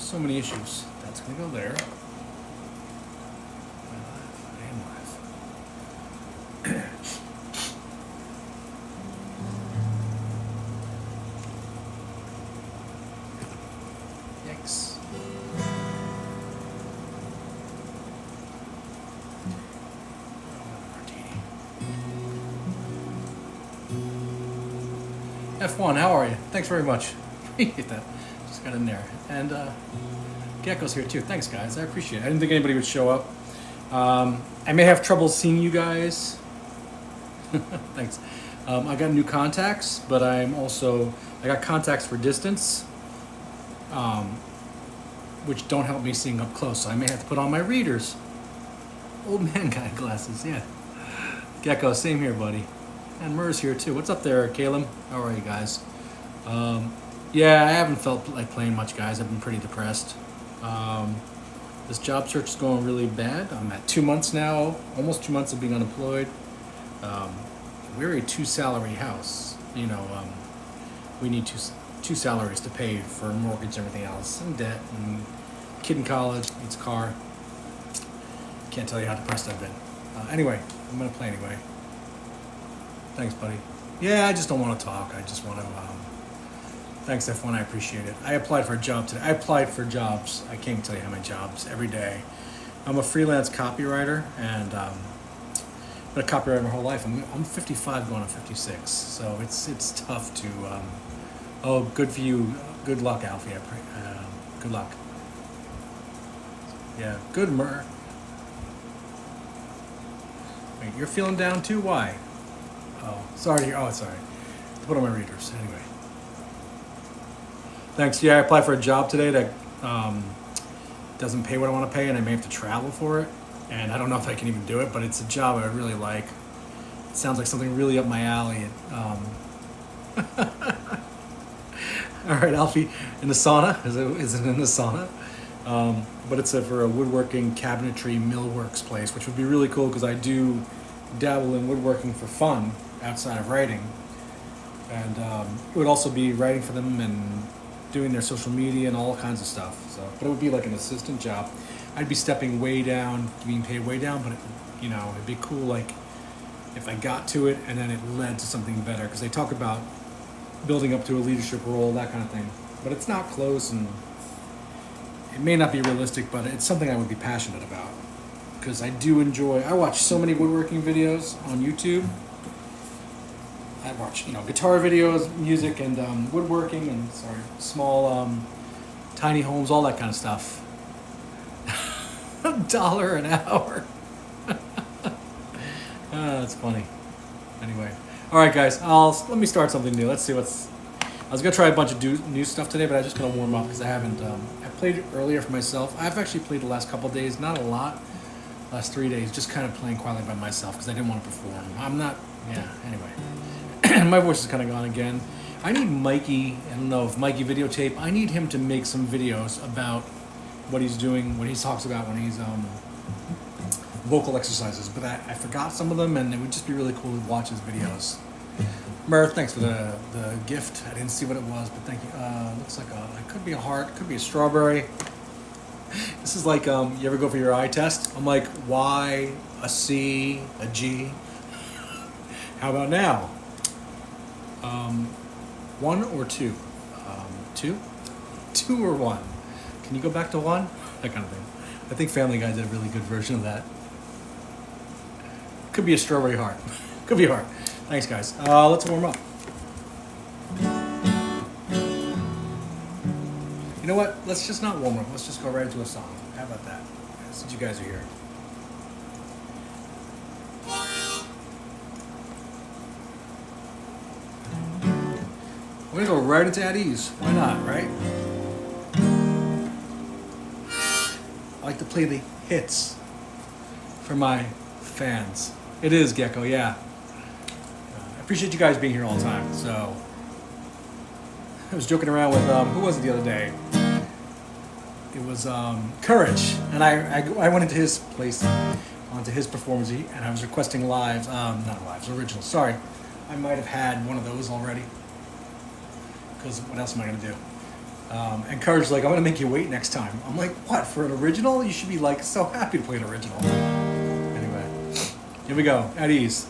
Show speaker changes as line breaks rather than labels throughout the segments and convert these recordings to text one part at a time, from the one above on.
So many issues. That's gonna go there. I am live. Yikes. F1, how are you? Thanks very much. Appreciate that. Just got in there. And Gecko's here too. Thanks, guys. I appreciate it. I didn't think anybody would show up. I may have trouble seeing you guys. Thanks. I got new contacts, but I got contacts for distance, which don't help me seeing up close. So I may have to put on my readers. Old man guy glasses, yeah. Gecko, same here, buddy. And Mur's here too. What's up there, Caleb? How are you guys? Yeah, I haven't felt like playing much, guys. I've been pretty depressed. This job search is going really bad. I'm at 2 months now, almost 2 months of being unemployed. We're a 2-salary house. You know, we need two salaries to pay for mortgage and everything else, and debt, and kid in college, needs a car. Can't tell you how depressed I've been. Anyway, I'm gonna play anyway. Thanks, buddy. Yeah, I just don't want to talk. I just want to. Thanks, F1. I appreciate it. I applied for a job today. I applied for jobs. I can't tell you how many jobs every day. I'm a freelance copywriter, and I've been a copywriter my whole life. I'm 55 going on 56, so it's tough to. Oh, good for you. Good luck, Alfie. Good luck. Yeah, good, Mur. Wait, you're feeling down too? Why? Oh, sorry. Oh, sorry. Put on my readers. Anyway. Thanks. Yeah, I applied for a job today that doesn't pay what I want to pay, and I may have to travel for it. And I don't know if I can even do it, but it's a job I really like. It sounds like something really up my alley. All right, Alfie, in the sauna? Is it in the sauna? But it's for a woodworking cabinetry millworks place, which would be really cool because I do dabble in woodworking for fun outside of writing. And it would also be writing for them and doing their social media and all kinds of stuff. So, but it would be like an assistant job. I'd be stepping way down, being paid way down, but it'd be cool like if I got to it and then it led to something better, because they talk about building up to a leadership role, that kind of thing. But it's not close, and it may not be realistic, but it's something I would be passionate about, because I do enjoy. I watch so many woodworking videos on YouTube. I watch, guitar videos, music, and woodworking, and small, tiny homes, all that kind of stuff. $1 an hour. That's funny. Anyway, all right, guys. Let me start something new. Let's see I was gonna try a bunch of new stuff today, but I'm just gonna warm up because I haven't. I played earlier for myself. I've actually played the last couple of days, not a lot. Last 3 days, just kind of playing quietly by myself because I didn't want to perform. I'm not. Yeah. Anyway, my voice is kind of gone again. I need Mikey. I don't know if Mikey videotape. I need him to make some videos about what he's doing, what he talks about when he's vocal exercises. But I forgot some of them, and it would just be really cool to watch his videos. Murph, thanks for the gift. I didn't see what it was, but thank you. Looks like it could be a heart, could be a strawberry. This is like, you ever go for your eye test? I'm like, Y, a C, a G. How about now? 1 or 2? 2? 2 or 1? Can you go back to 1? That kind of thing. I think Family Guy did a really good version of that. Could be a strawberry heart. Could be a heart. Thanks, guys. Let's warm up. You know what? Let's just not warm up. Let's just go right into a song. How about that? Since you guys are here. We're gonna go right into At Ease. Why not, right? I like to play the hits for my fans. It is Gecko, yeah. I appreciate you guys being here all the time. So I was joking around with who was it the other day? It was Courage, and I went into his place, onto his performance, and I was requesting lives, not lives, originals. Sorry, I might have had one of those already. Because what else am I gonna do? And Carter's like, I'm gonna make you wait next time. I'm like, what, for an original? You should be like so happy to play an original. Anyway, here we go, at ease.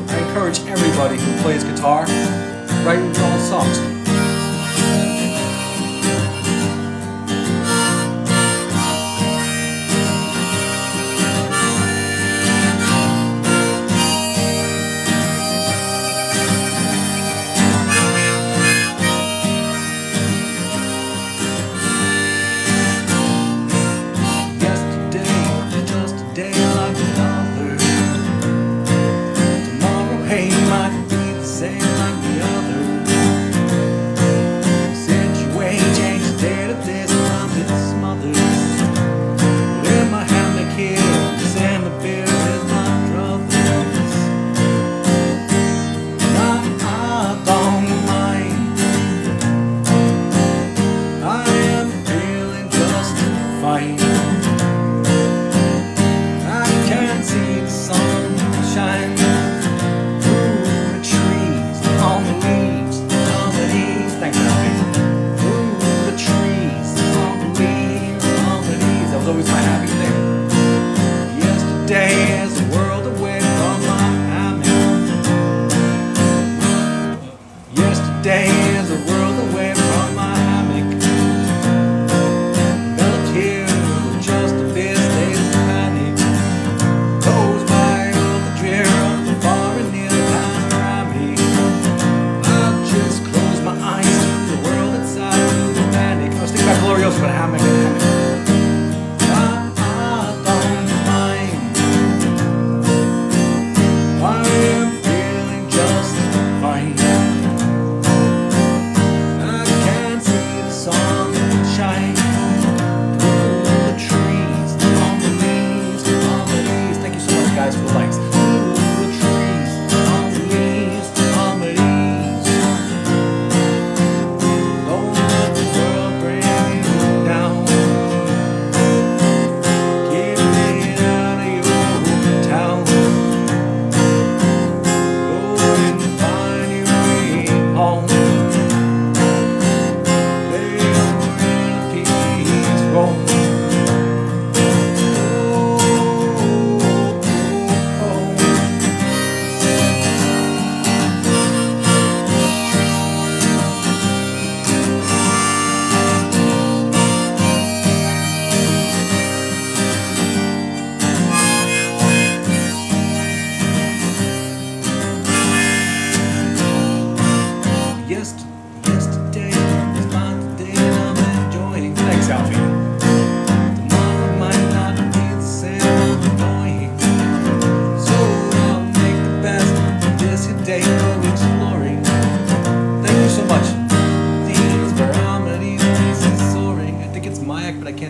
I encourage everybody who plays guitar, write your own songs.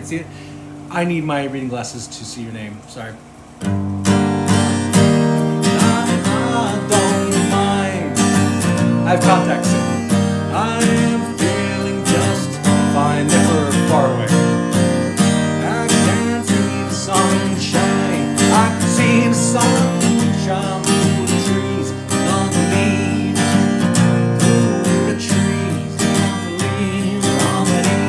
See it. I need my reading glasses to see your name. Sorry. I don't mind. I have contacts. I am feeling just fine. Never far away. I can see the sunshine. I can see the sunshine through the trees, on the leaves, through the trees, on the leaves, on the leaves.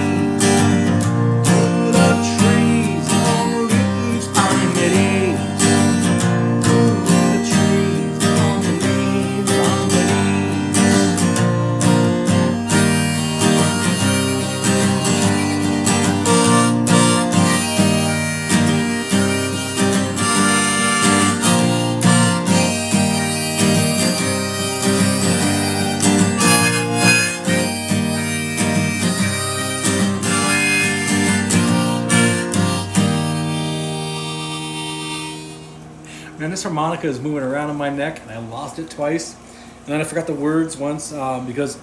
Man, this harmonica is moving around on my neck, and I lost it twice. And then I forgot the words once because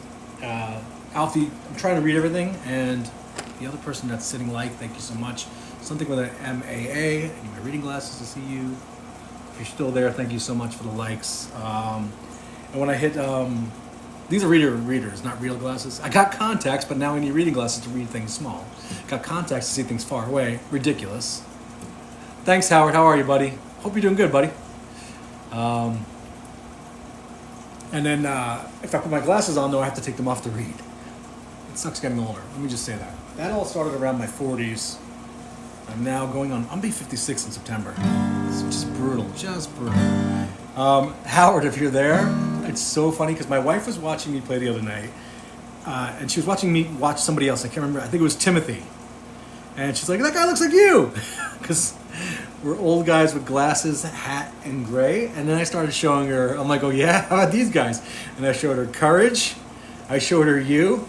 Alfie, I'm trying to read everything, and the other person that's sitting like, thank you so much. Something with an M-A-A. I need my reading glasses to see you. If you're still there, thank you so much for the likes. And when I hit, these are readers, not real glasses. I got contacts, but now I need reading glasses to read things small. Got contacts to see things far away. Ridiculous. Thanks, Howard. How are you, buddy? Hope you're doing good, buddy. And then if I put my glasses on, though, I have to take them off to read. It sucks getting older. Let me just say that. That all started around my 40s. I'm now going on. I'll be 56 in September. It's just brutal. Just brutal. Howard, if you're there, it's so funny because my wife was watching me play the other night. And she was watching me watch somebody else. I can't remember. I think it was Timothy. And she's like, that guy looks like you. Because we're old guys with glasses, hat, and gray. And then I started showing her, I'm like, oh yeah, how about these guys? And I showed her Courage. I showed her you.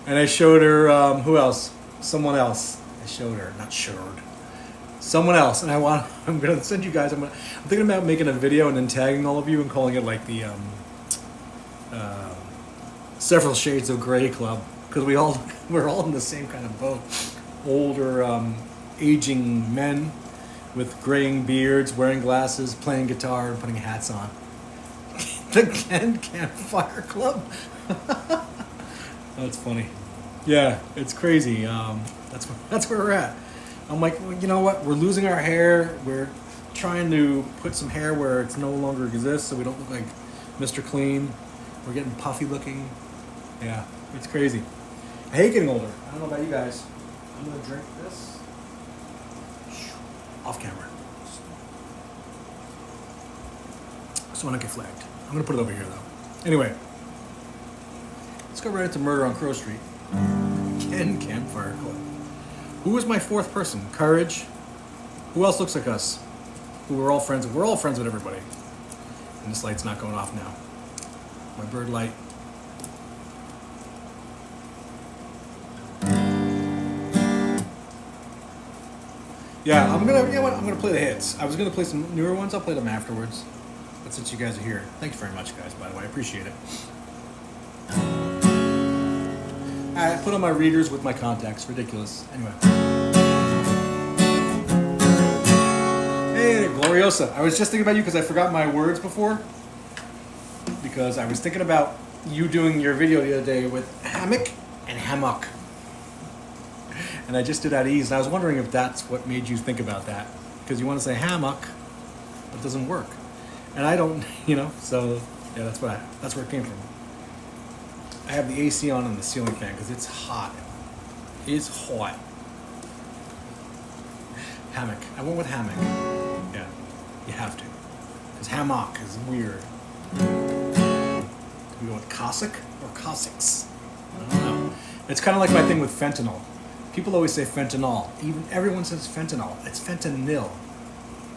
And I showed her, who else? Someone else. I showed her, not showed. Someone else. And I'm going to send you guys, I'm thinking about making a video and then tagging all of you and calling it like the Several Shades of Gray Club. Because we're all in the same kind of boat. Older, aging men with graying beards, wearing glasses, playing guitar, and putting hats on. The Campfire Club. That's funny. Yeah, it's crazy. That's where we're at. I'm like, well, you know what? We're losing our hair. We're trying to put some hair where it's no longer exists, so we don't look like Mr. Clean. We're getting puffy looking. Yeah, it's crazy. I hate getting older. I don't know about you guys. I'm gonna drink this off camera, so I don't get flagged. I'm gonna put it over here though. Anyway, let's go right into Murder on Crow Street. Campfire Club. Who was my fourth person? Courage. Who else looks like us? Who we're all friends with? We're all friends with everybody. And this light's not going off now. My bird light. Yeah, I'm gonna play the hits. I was gonna play some newer ones. I'll play them afterwards. But since you guys are here, thank you very much, guys. By the way, I appreciate it. I put on my readers with my contacts. Ridiculous. Anyway. Hey, Gloriosa. I was just thinking about you because I forgot my words before. Because I was thinking about you doing your video the other day with hammock and hammock. And I just did at ease, and I was wondering if that's what made you think about that. Because you want to say hammock, but it doesn't work. And I don't, so yeah, that's where it came from. I have the AC on and the ceiling fan because it's hot. It's hot. Hammock. I went with hammock. Yeah, you have to. Because hammock is weird. We go with Cossack or Cossacks? I don't know. It's kind of like my thing with fentanyl. People always say fentanyl. Everyone says fentanyl. It's fentanyl.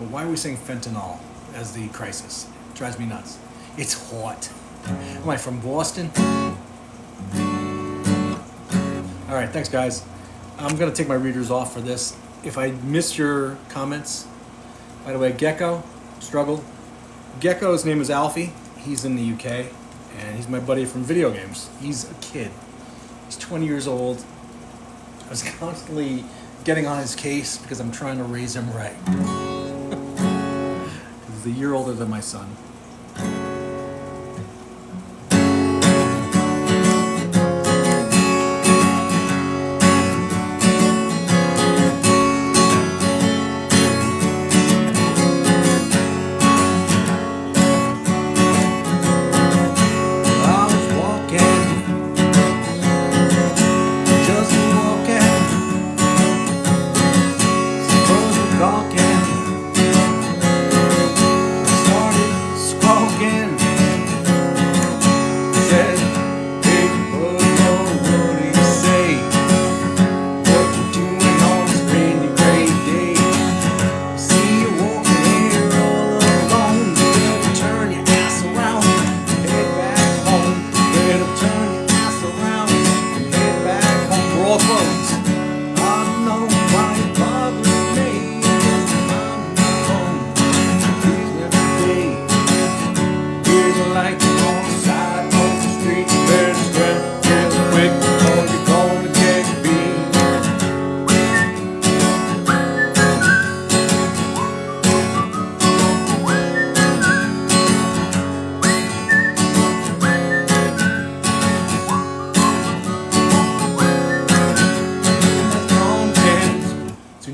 But why are we saying fentanyl as the crisis? It drives me nuts. It's hot. Am I from Boston? All right, thanks, guys. I'm going to take my readers off for this. If I miss your comments, by the way, Gecko, struggle. Gecko's name is Alfie. He's in the UK, and he's my buddy from video games. He's a kid. He's 20 years old. I was constantly getting on his case because I'm trying to raise him right. He's a year older than my son.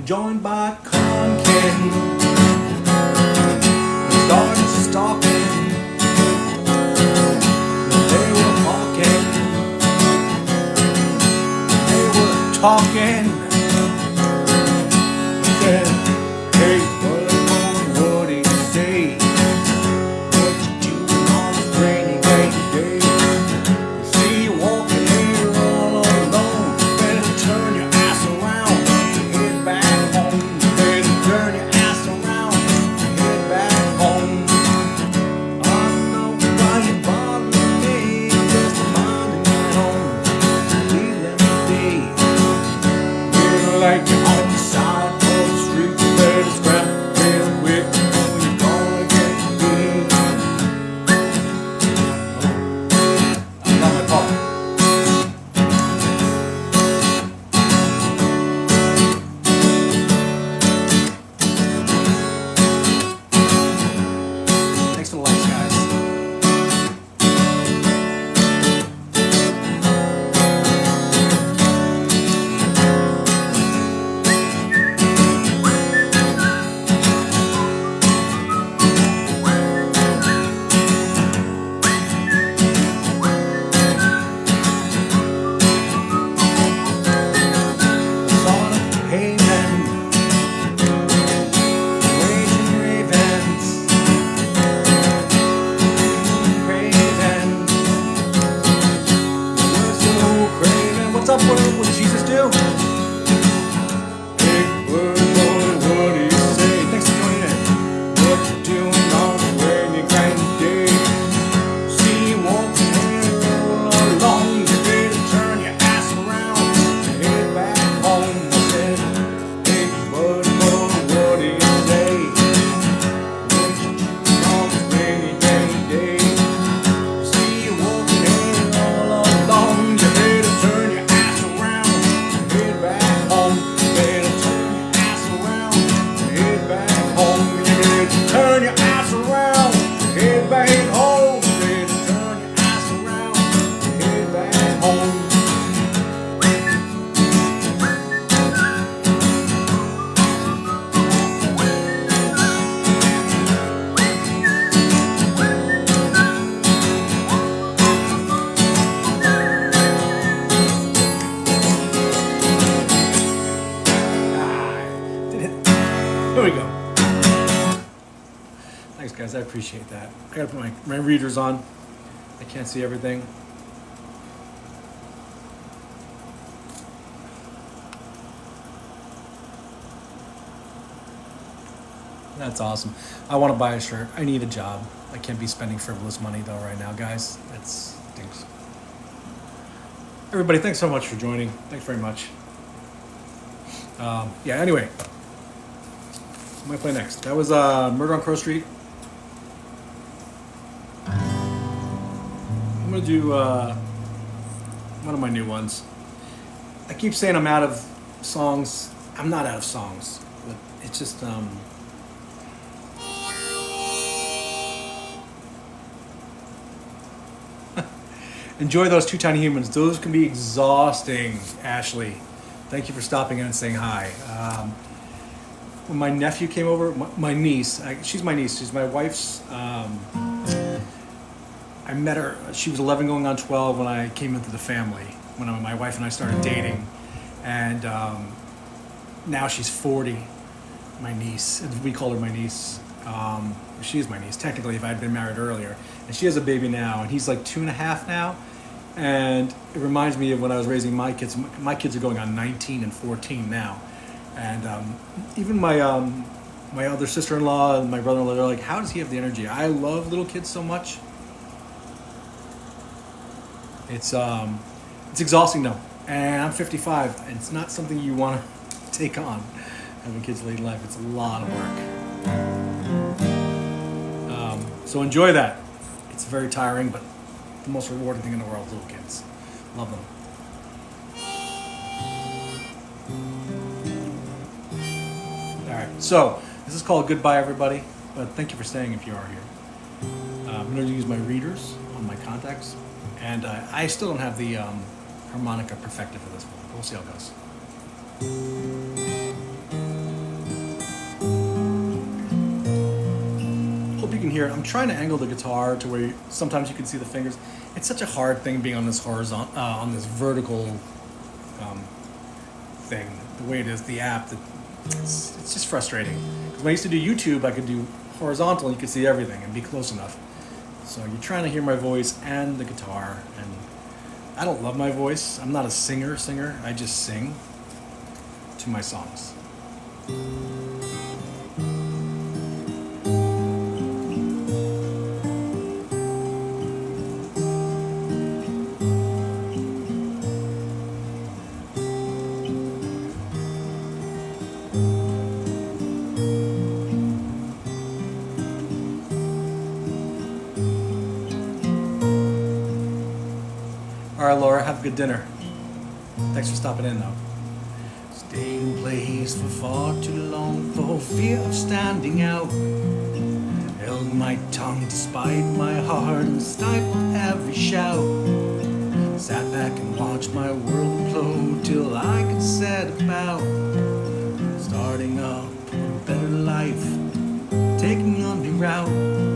Joined by Conkin. talking. He said, hey, what do you say? What you doing on this rainy day? You see you walking here all alone. Better turn your ass around and head back home. Better turn your ass around and head back home. I know why you bother me. I'm just minding my own. Let me be. You're like you're on the side of the street. You better scrap real quick or you're gonna get me. I love my part. Thanks for the likes, guys. What's up? What did Jesus do? Hey, what do you say? Thanks for joining in. What you doing on the rainy day? See you walking here all alone. You better turn your ass around and head back home. I said, hey, what do you say? What you doing on the rainy day? See you walking here all alone. You better turn your ass around and head back home. You better turn your ass around and head back home. You better turn your ass around and head back home. You better turn your ass around and head back home. Here we go. Thanks, guys. I appreciate that. I gotta put my readers on. I can't see everything. That's awesome. I want to buy a shirt. I need a job. I can't be spending frivolous money though right now, guys. That's stinks. Everybody, thanks so much for joining. Thanks very much. Yeah. Anyway. What am I play next? That was Murder on Crow Street. I'm gonna do one of my new ones. I keep saying I'm out of songs. I'm not out of songs, but it's just enjoy those two tiny humans. Those can be exhausting. Ashley, thank you for stopping in and saying hi. When my nephew came over, my niece, she's my niece, she's my wife's, I met her, she was 11 going on 12 when I came into the family, when my wife and I started dating, and now she's 40, my niece, we call her my niece, she is my niece, technically if I had been married earlier, and she has a baby now, and he's like 2.5 now, and it reminds me of when I was raising my kids are going on 19 and 14 now. And even my other sister-in-law and my brother-in-law, they're like, how does he have the energy? I love little kids so much. It's exhausting though. And I'm 55, and it's not something you want to take on, having kids late in life. It's a lot of work. So enjoy that. It's very tiring, but the most rewarding thing in the world is little kids. Love them. So, this is called Goodbye Everybody, but thank you for staying if you are here. I'm going to use my readers on my contacts, and I still don't have the harmonica perfected for this one. We'll see how it goes. Hope you can hear it. I'm trying to angle the guitar to where sometimes you can see the fingers. It's such a hard thing being on this horizontal, on this vertical thing, the way it is, the app, it's just frustrating. Because when I used to do YouTube, I could do horizontal and you could see everything and be close enough. So you're trying to hear my voice and the guitar, and I don't love my voice. I'm not a singer. I just sing to my songs. All right, Laura, have a good dinner. Thanks for stopping in, though. Stayed in place for far too long for fear of standing out. Held my tongue despite my heart and stifled every shout. Sat back and watched my world implode till I could set about starting up a better life, taking a new route.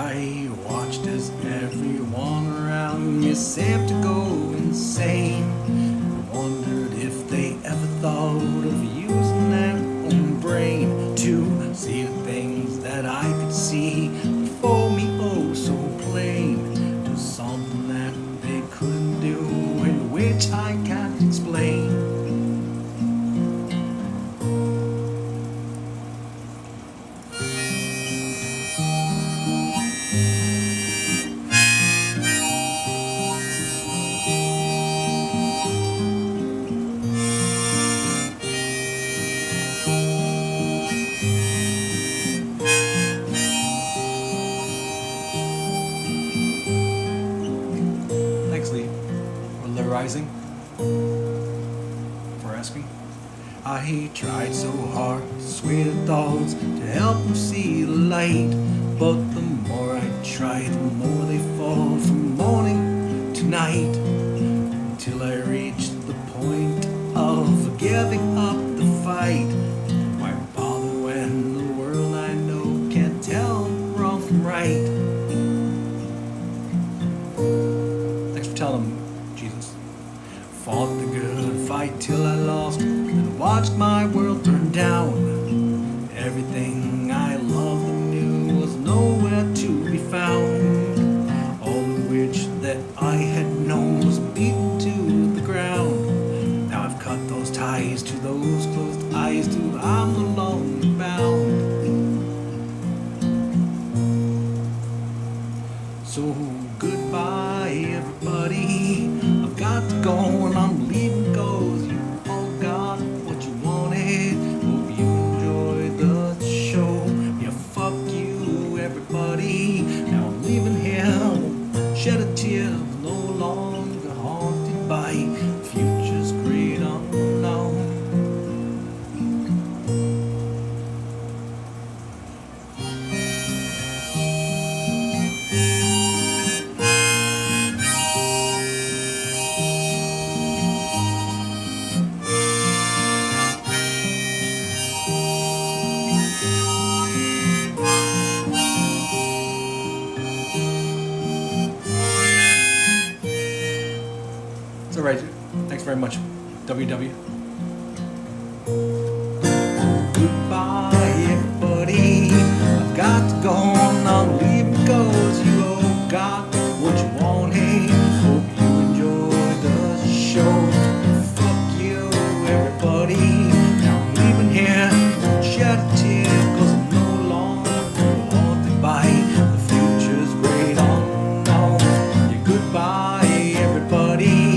I watched as everyone around me seemed to go insane. I wondered if they ever thought of using their own brain to see the things that I could see before me, oh so plain. There's something that they couldn't do and which I can't explain. Rising for asking. I tried so hard to sway the thoughts to help them see the light, but the more I try, the more they fall from morning to night, until I reach the point of giving up the fight. Why bother when the world I know can't tell wrong from right? Thanks for telling them, Jesus. Fought the good fight till I lost, then watched my world burn down. Everything I loved and knew was nowhere to be found. All of which that I had known was beaten to the ground. Now I've cut those ties to those closed eyes till I'm no longer bound. So goodbye everybody, I've got to go and I'm leaving cause you all got what you wanted. Hope you enjoyed the show. Yeah, fuck you everybody, now I'm leaving here. Shed a tear, no longer haunted by the future's great unknown. All right, thanks very much, WW. Goodbye, everybody. I've got to go on, I'm leaving because you all got what you wanted. Hope you enjoyed the show. Fuck you, everybody. Now I'm leaving here, shed a tear, cause I'm no longer haunted by the future's great unknown. Yeah, goodbye, everybody.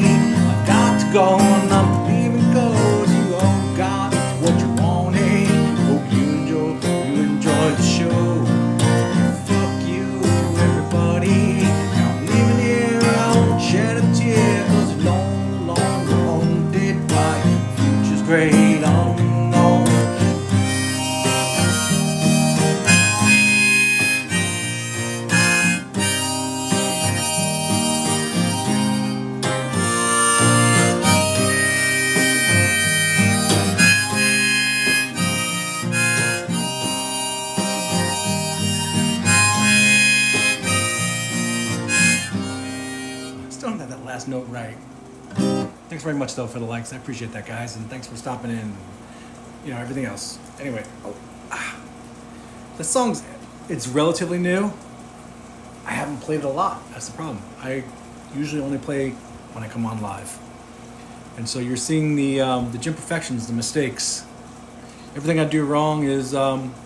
Go on, I'm leaving cause you all got what you wanted. Hope you enjoy the show. still don't have that last note right. Thanks very much though for the likes. I appreciate that, guys, and thanks for stopping in. And, you know, everything else. Anyway, the song's it's relatively new. I haven't played it a lot. That's the problem. I usually only play when I come on live, and so you're seeing the imperfections, the mistakes. Everything I do wrong is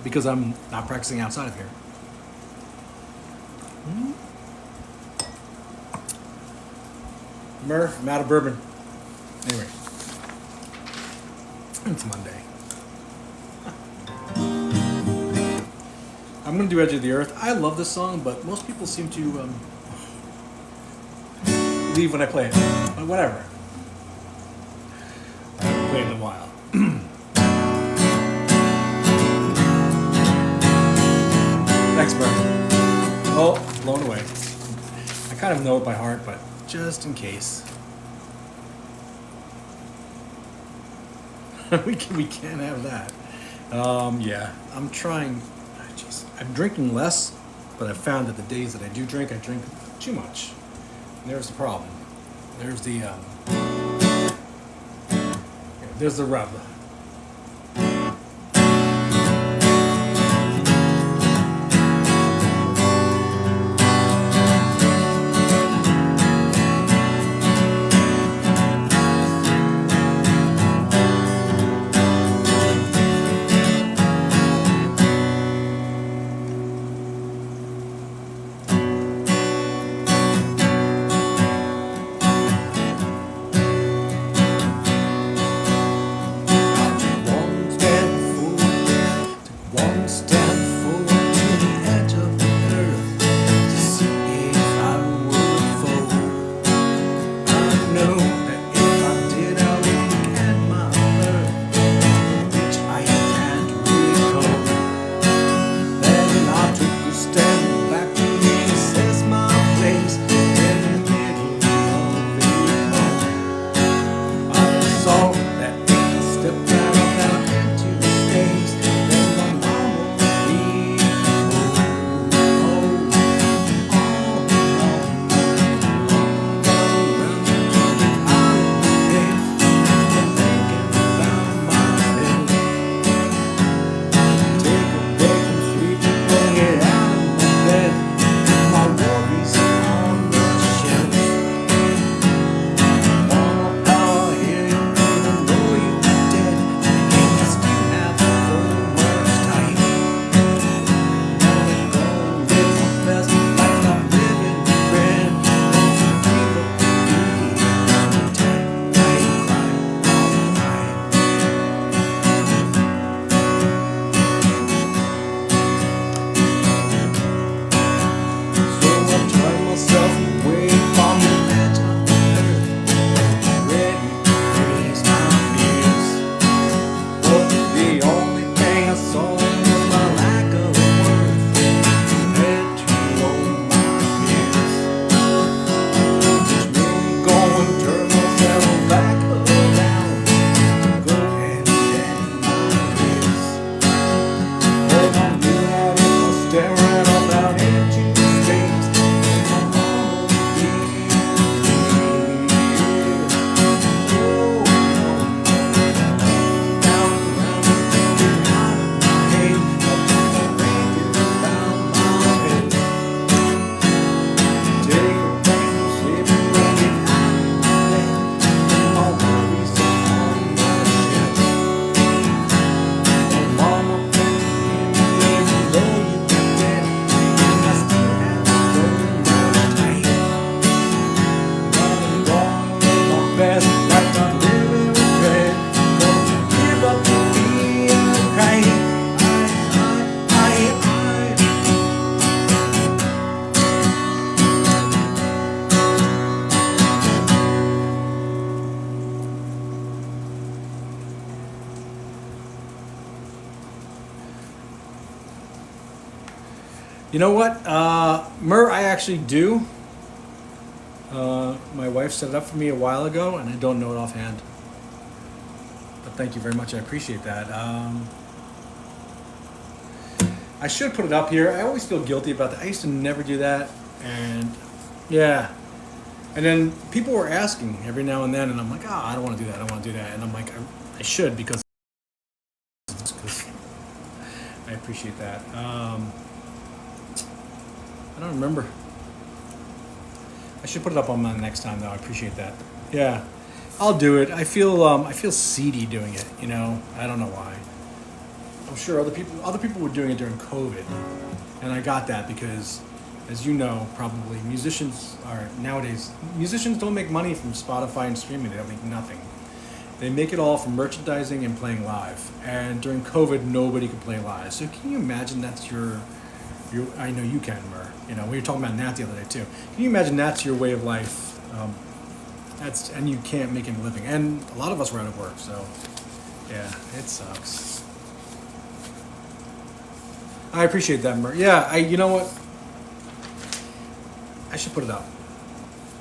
because I'm not practicing outside of here. Murph, I'm out of bourbon. Anyway, it's Monday. I'm gonna do Edge of the Earth. I love this song, but most people seem to leave when I play it. But whatever. I haven't played in a while. Thanks, Murph. Oh, blown away. I kind of know it by heart, but just in case. we can't have that. Yeah, I'm trying. I'm drinking less, but I've found that the days that I do drink, I drink too much. And there's the problem. There's the rub. You know what? Myrrh, I actually do. My wife set it up for me a while ago, and I don't know it offhand. But thank you very much. I appreciate that. I should put it up here. I always feel guilty about that. I used to never do that. And yeah, And then people were asking every now and then, and I'm like, oh, I don't want to do that. I don't want to do that. And I'm like, I should because I appreciate that. I don't remember. I should put it up on my next time though. I appreciate that. Yeah, I'll do it. I feel seedy doing it. You know, I don't know why. I'm sure other people were doing it during COVID, and I got that because, as you know, probably musicians don't make money from Spotify and streaming. They don't make nothing. They make it all from merchandising and playing live. And during COVID, nobody could play live. So can you imagine that's your I know you can, Mer. You know, we were talking about Nat the other day too. Can you imagine that's your way of life? And you can't make any living. And a lot of us were out of work, so yeah, it sucks. I appreciate that, Mer. Yeah, you know what? I should put it up.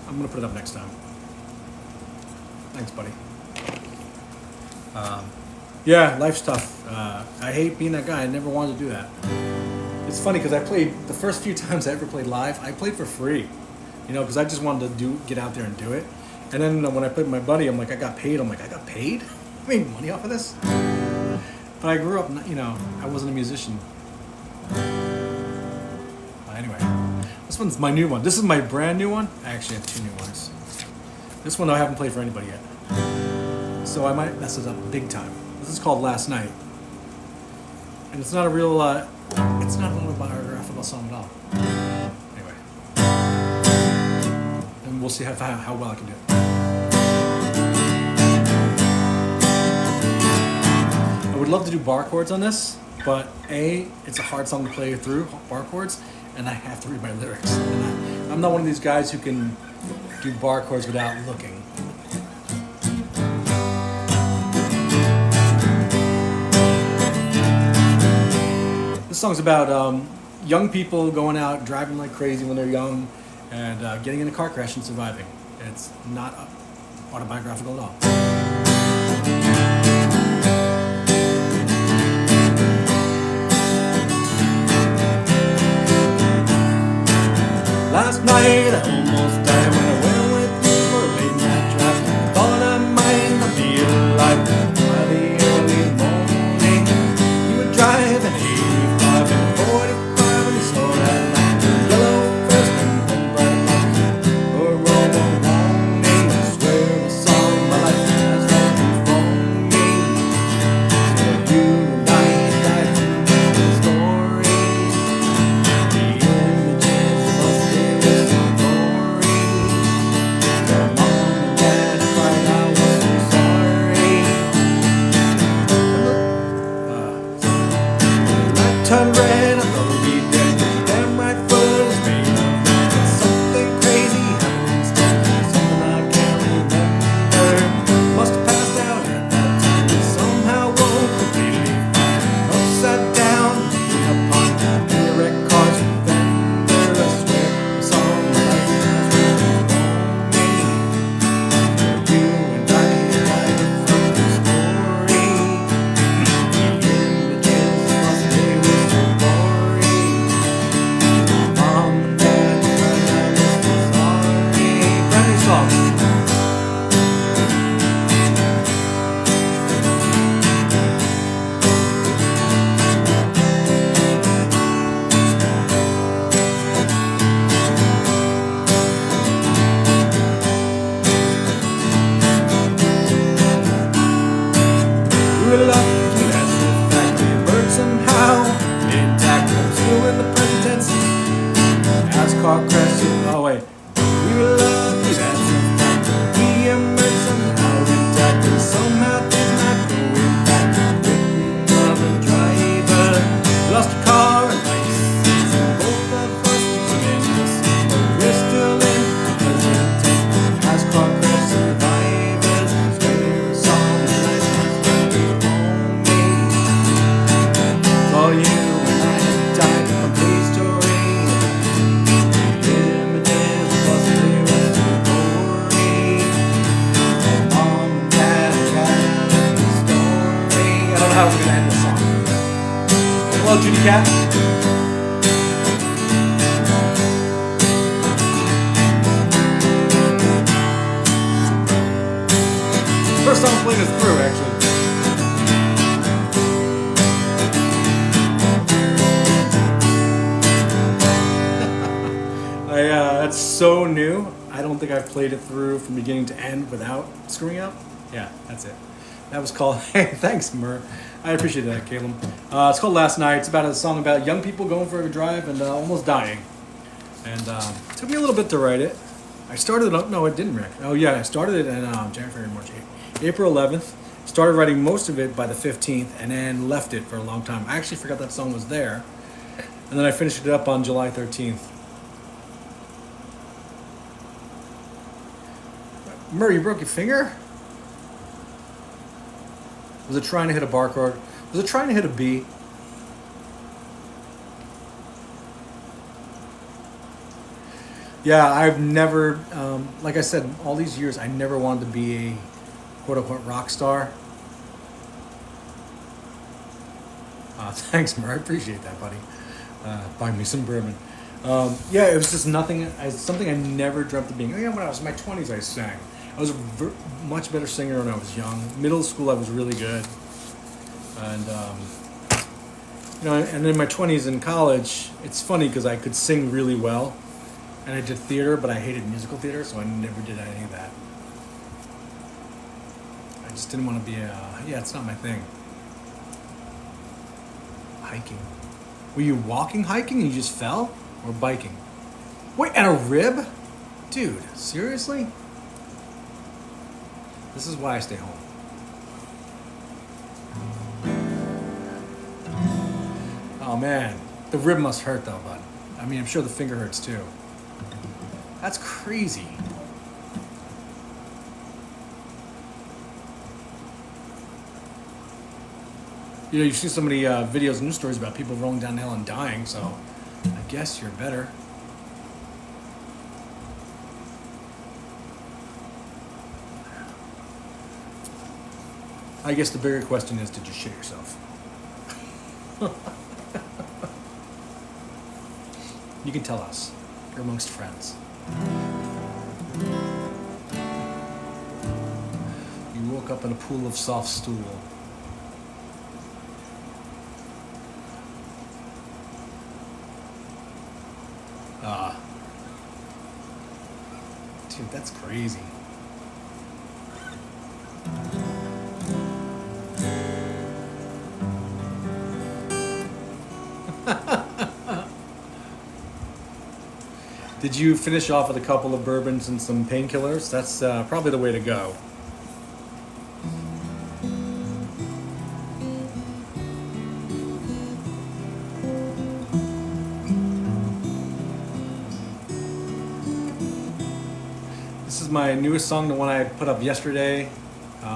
I'm gonna put it up next time. Thanks, buddy. Yeah, life's tough. I hate being that guy. I never wanted to do that. It's funny because I played the first few times I ever played live. I played for free, you know, because I just wanted to get out there and do it. And then when I played with my buddy, I'm like, I got paid. I'm like, I got paid? I made money off of this. But I grew up, you know, I wasn't a musician. Anyway, this one's my new one. This is my brand new one. I actually have 2 new ones. This one I haven't played for anybody yet, so I might mess it up big time. This is called Last Night, and it's not a real, it's not an autobiographical song at all. Anyway, and we'll see how well I can do it. I would love to do bar chords on this, but it's a hard song to play through bar chords, and I have to read my lyrics. And I'm not one of these guys who can do bar chords without looking. This song's about young people going out driving like crazy when they're young and getting in a car crash and surviving. It's not autobiographical at all. Last night I almost died when I went with you for a late night drive. Thought I might not be alive by the early morning. You were driving 85 and 45 when you saw that light. Yellow first and then bright light. A robo warning. I swear I saw my life as running from me. So you and I died from the story. The images must turn red, I thought we'd be dead. Damn right foot is made of lead. But something crazy happened instead. Something I can't remember. Must have passed out at that time. But somehow woke completely fine. Upside down, looking upon the wrecked cars with thunder. I swear I saw my life as running from me. You and I died from the story. The images must be lucky, that's the fact. We emerged somehow intact. I'm still in the present tense. As car crashes. Oh wait. We were lucky, that's the fact. We emerged somehow intact. We somehow did not go back. Written of a driver. Lost a car and license. And both of us tremendous. But we're still in the present tense. As car crash survivors. Swear a song and license running on me. For you and I died from a story. The images must be with the glory. Mom and Dad got the story. I don't know how we're gonna end this song. Hello, Judy Cat. pulling us through, actually. That's so new. I don't think I've played it through from beginning to end without screwing up. Yeah, that's it. That was called, hey, thanks, Mur. I appreciate that, Caleb. It's called Last Night. It's about a song about young people going for a drive and almost dying. And it took me a little bit to write it. I started it, no, it didn't, Rick. Oh, yeah, I started it in January, February, March, April 11th. Started writing most of it by the 15th and then left it for a long time. I actually forgot that song was there. And then I finished it up on July 13th. Mur, you broke your finger? Was it trying to hit a barcode? Was it trying to hit a B? Yeah, I've never, like I said, all these years, I never wanted to be a quote-unquote rock star. Thanks, Mur. I appreciate that, buddy. Buy me some bourbon. Yeah, it was just nothing, something I never dreamt of being. When I was in my 20s, I sang. I was a much better singer when I was young. Middle school, I was really good. And, and in my 20s in college, it's funny because I could sing really well. And I did theater, but I hated musical theater, so I never did any of that. I just didn't want to be it's not my thing. Hiking. Were you walking hiking and you just fell? Or biking? Wait, and a rib? Dude, seriously? This is why I stay home. Oh man, the rib must hurt though, bud. I mean, I'm sure the finger hurts too. That's crazy. You know, you've seen so many videos and news stories about people rolling down the hill and dying, so I guess you're better. I guess the bigger question is, did you shit yourself? You can tell us. You're amongst friends. You woke up in a pool of soft stool. Dude, that's crazy. Did you finish off with a couple of bourbons and some painkillers? That's probably the way to go. This is my newest song, the one I put up yesterday.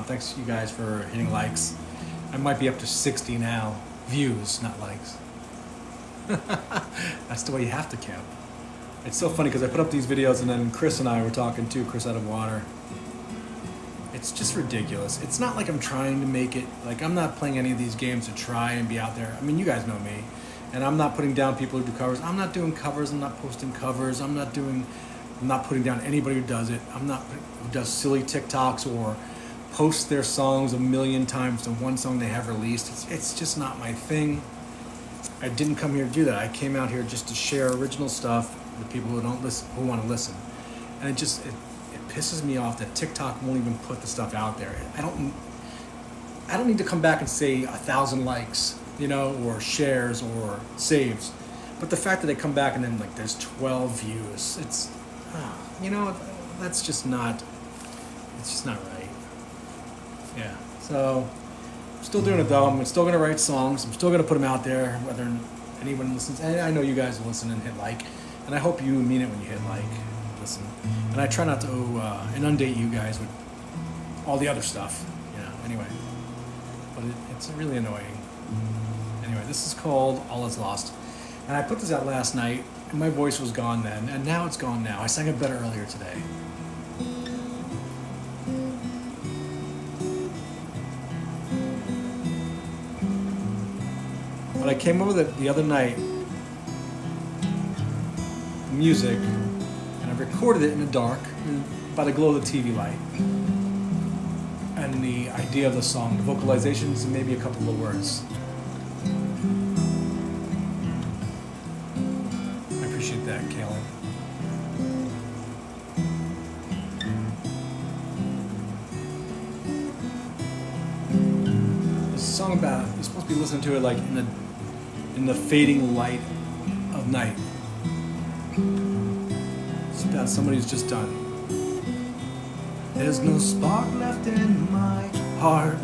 Thanks you guys for hitting likes. I might be up to 60 now. Views, not likes. That's the way you have to count. It's so funny because I put up these videos and then Chris and I were talking too, Chris out of water. It's just ridiculous. It's not like I'm trying to make it, like I'm not playing any of these games to try and be out there. I mean, you guys know me. And I'm not putting down people who do covers. I'm not doing covers. I'm not posting covers. I'm not putting down anybody who does it. Who does silly TikToks or posts their songs a million times to one song they have released. It's just not my thing. I didn't come here to do that. I came out here just to share original stuff with people who don't listen, who want to listen. And it pisses me off that TikTok won't even put the stuff out there. I don't need to come back and say 1,000 likes, or shares or saves. But the fact that they come back and then like there's 12 views, that's just not, it's just not right. Yeah, so I'm still doing it though. I'm still going to write songs. I'm still going to put them out there, whether anyone listens. And I know you guys will listen and hit like. And I hope you mean it when you hit like, listen. And I try not to inundate you guys with all the other stuff. Anyway. But it's really annoying. Anyway, this is called All Is Lost. And I put this out last night, and my voice was gone then, and now it's gone now. I sang it better earlier today. But I came over the other night, music, and I recorded it in the dark by the glow of the TV light. And and the idea of the song, the vocalizations, and maybe a couple of words. I appreciate that, Kayla. It's a song about, you're supposed to be listening to it like in the fading light of night. It's about somebody who's just done. There's no spark left in my heart.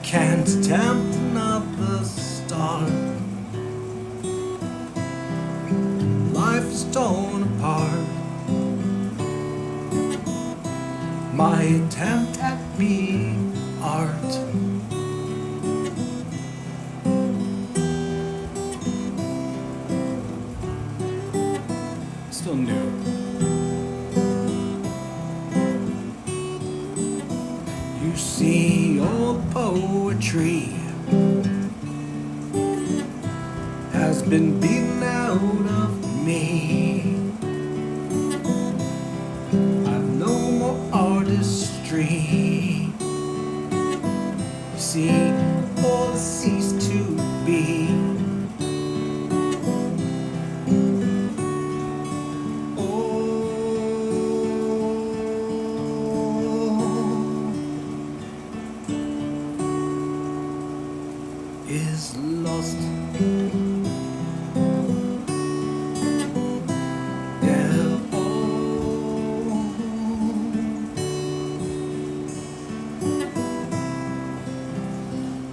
Can't tempt another star. Life is torn apart. My attempt at being art. Still new. You see, all poetry has been beaten out of me. I've no more artistry. You see, all has ceased to be. Is lost. Yeah,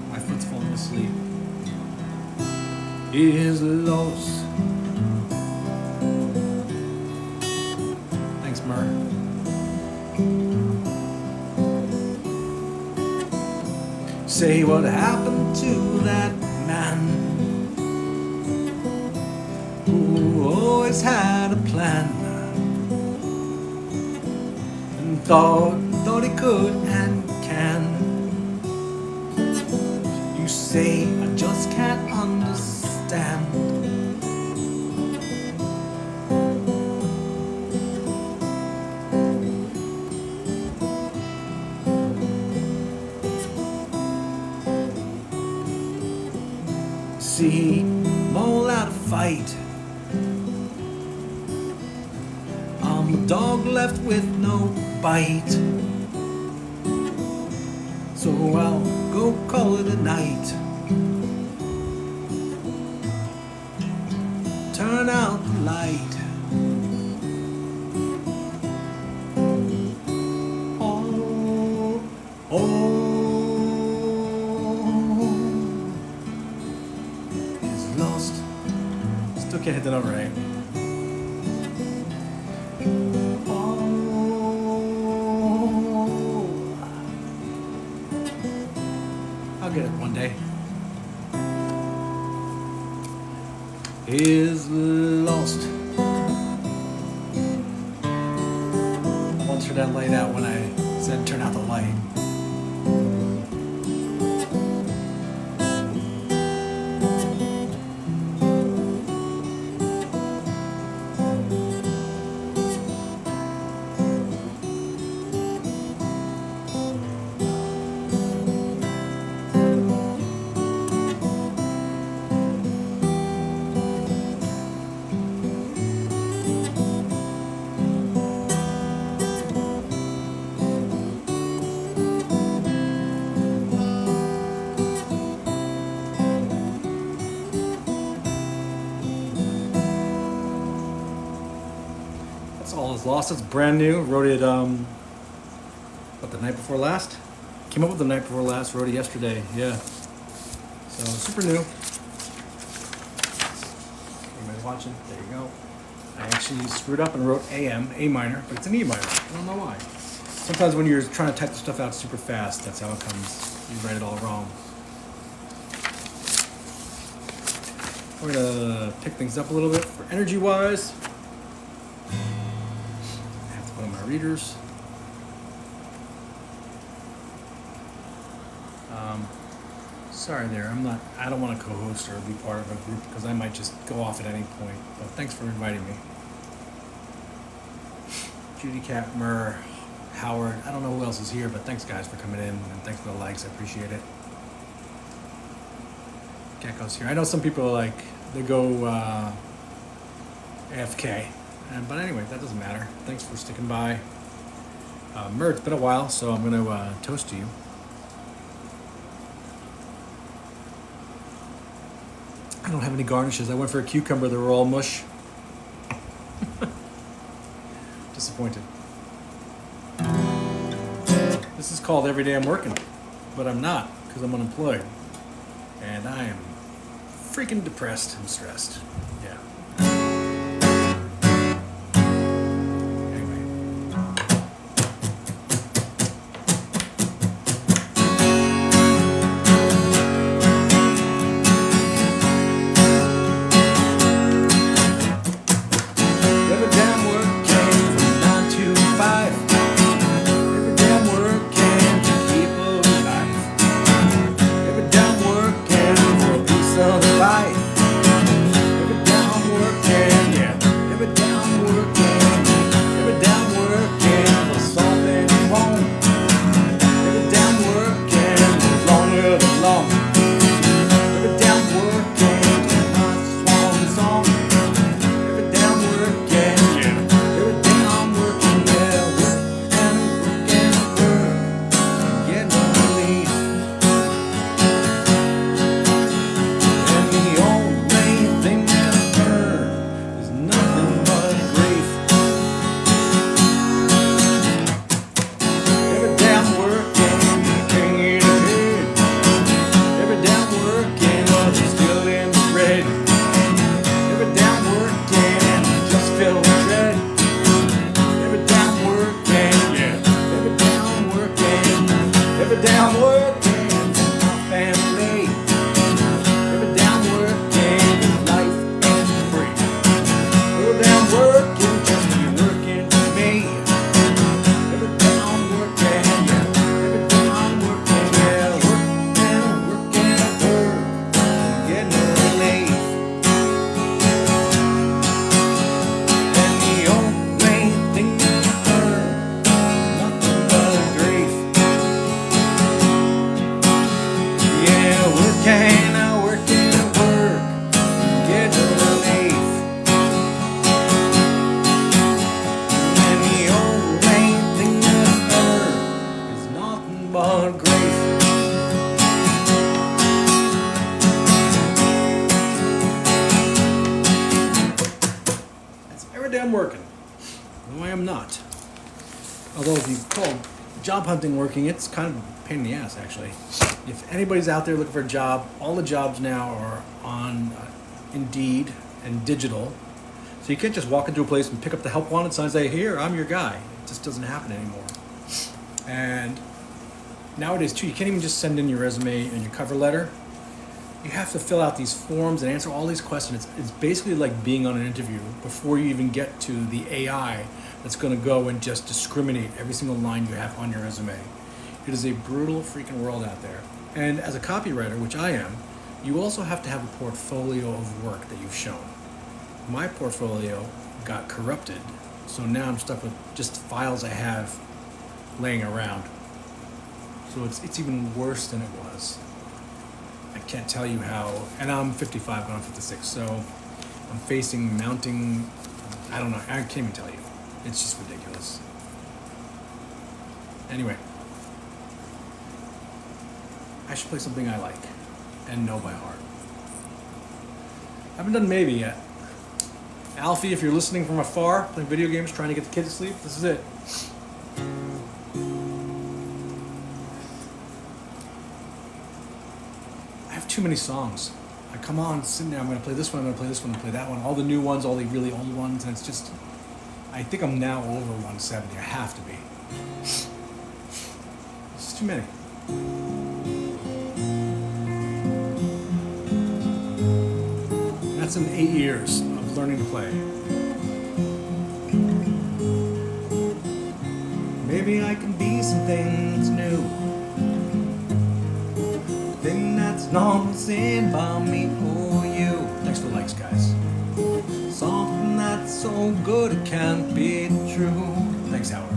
my foot's falling asleep. Is lost. Thanks, Mur. Say what happened to that man who always had a plan and thought he could and can. You say I just can't understand. See, I'm all out of fight. I'm a dog left with no bite. So I'll go call it a night. Turn out the light. Oh. Lost. Still can't hit that note right. Oh. I'll get it one day. Is lost. I won't turn that light out when I said turn out the light. All is lost. It's brand new. Wrote it the night before last. Came up with the night before last. Wrote it yesterday. Yeah. So super new. Anybody watching? There you go. I actually screwed up and wrote A minor, but it's an E minor. I don't know why. Sometimes when you're trying to type the stuff out super fast, that's how it comes. You write it all wrong. We're gonna pick things up a little bit for energy wise. One of my readers. Sorry there, I don't want to co-host or be part of a group because I might just go off at any point, but thanks for inviting me. Judy Cat Murr, Howard. I don't know who else is here, but thanks guys for coming in and thanks for the likes. I appreciate it. Gecko's here. I know some people are like, they go AFK. But anyway, that doesn't matter. Thanks for sticking by. It's been a while, so I'm going to toast to you. I don't have any garnishes. I went for a cucumber. They were all mush. Disappointed. This is called Every Day I'm Working, but I'm not because I'm unemployed. And I am freaking depressed and stressed. Yeah. I'm working. No, I am not. Although if you call job hunting working, it's kind of a pain in the ass, actually. If anybody's out there looking for a job, all the jobs now are on Indeed and digital. So you can't just walk into a place and pick up the help wanted sign and say, here, I'm your guy. It just doesn't happen anymore. And nowadays, too, you can't even just send in your resume and your cover letter. You have to fill out these forms and answer all these questions. It's basically like being on an interview before you even get to the AI that's going to go and just discriminate every single line you have on your resume. It is a brutal freaking world out there. And as a copywriter, which I am, you also have to have a portfolio of work that you've shown. My portfolio got corrupted, so now I'm stuck with just files I have laying around. So it's even worse than it was. I can't tell you how, and I'm 55 going on 56, so I'm facing mounting, I don't know, I can't even tell you. It's just ridiculous. Anyway, I should play something I like and know by heart. I haven't done Maybe yet. Alfie, if you're listening from afar, playing video games, trying to get the kids to sleep, this is it. I have too many songs. I come on, sit down, I'm going to play this one, I'm going to play this one, I'm going to play that one, all the new ones, all the really old ones, and it's just, I think I'm now over 170. I have to be. It's too many. That's in 8 years of learning to play. Maybe I can be something that's new, thing that's not seen by me or you. Thanks for the likes, guys. Something that's so good it can't be true. Thanks, Howard.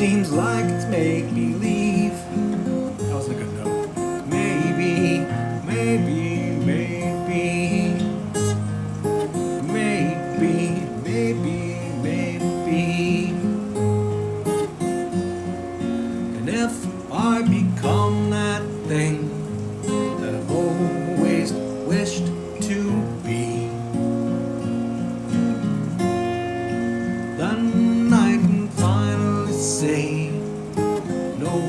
seems like it's make-believe. That wasn't a good note. Maybe, maybe, maybe, maybe, maybe, maybe. And if I become that thing that I've always wished to be, then I can finally say no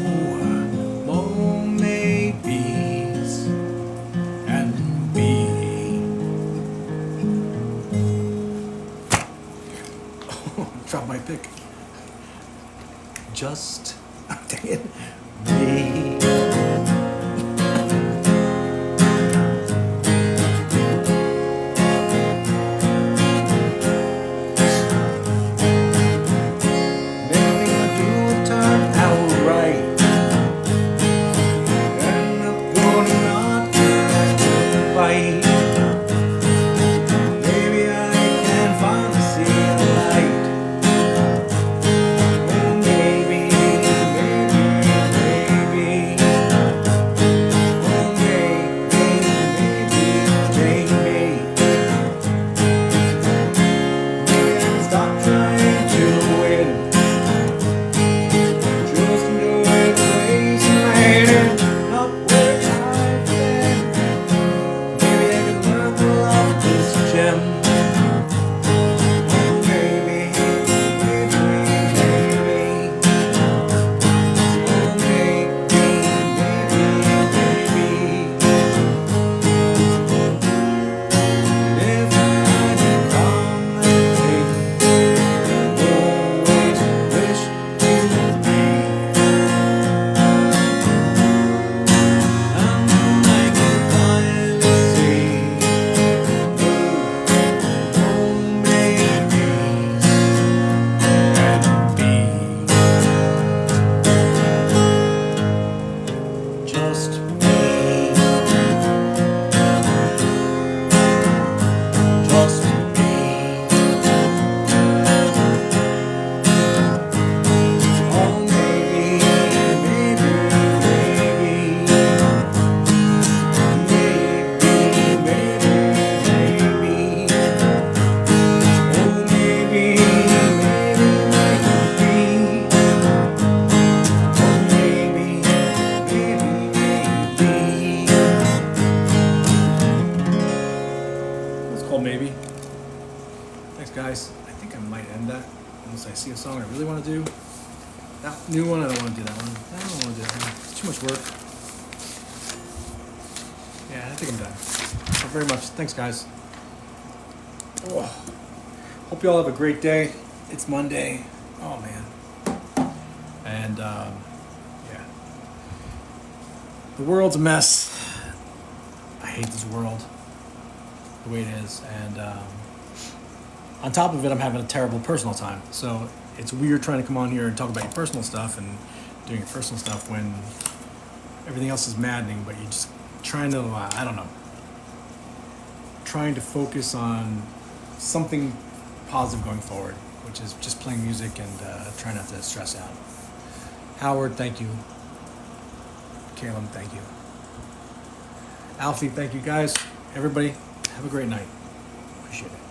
more maybes and be. Oh, drop my pick. Just dang it. Me. Maybe. Thanks, guys. I think I might end that unless I see a song I really want to do. That new one, I don't want to do that one. I don't want to do that one. It's too much work. Yeah, I think I'm done. Thank you very much. Thanks, guys. Oh. Hope you all have a great day. It's Monday. Oh, man. And, yeah. The world's a mess. I hate this world the way it is, and on top of it, I'm having a terrible personal time. So it's weird trying to come on here and talk about your personal stuff and doing your personal stuff when everything else is maddening. But you're just trying to, I don't know, trying to focus on something positive going forward, which is just playing music and trying not to stress out. Howard, thank you. Caleb, thank you. Alfie, thank you, guys. Everybody, have a great night. Appreciate it.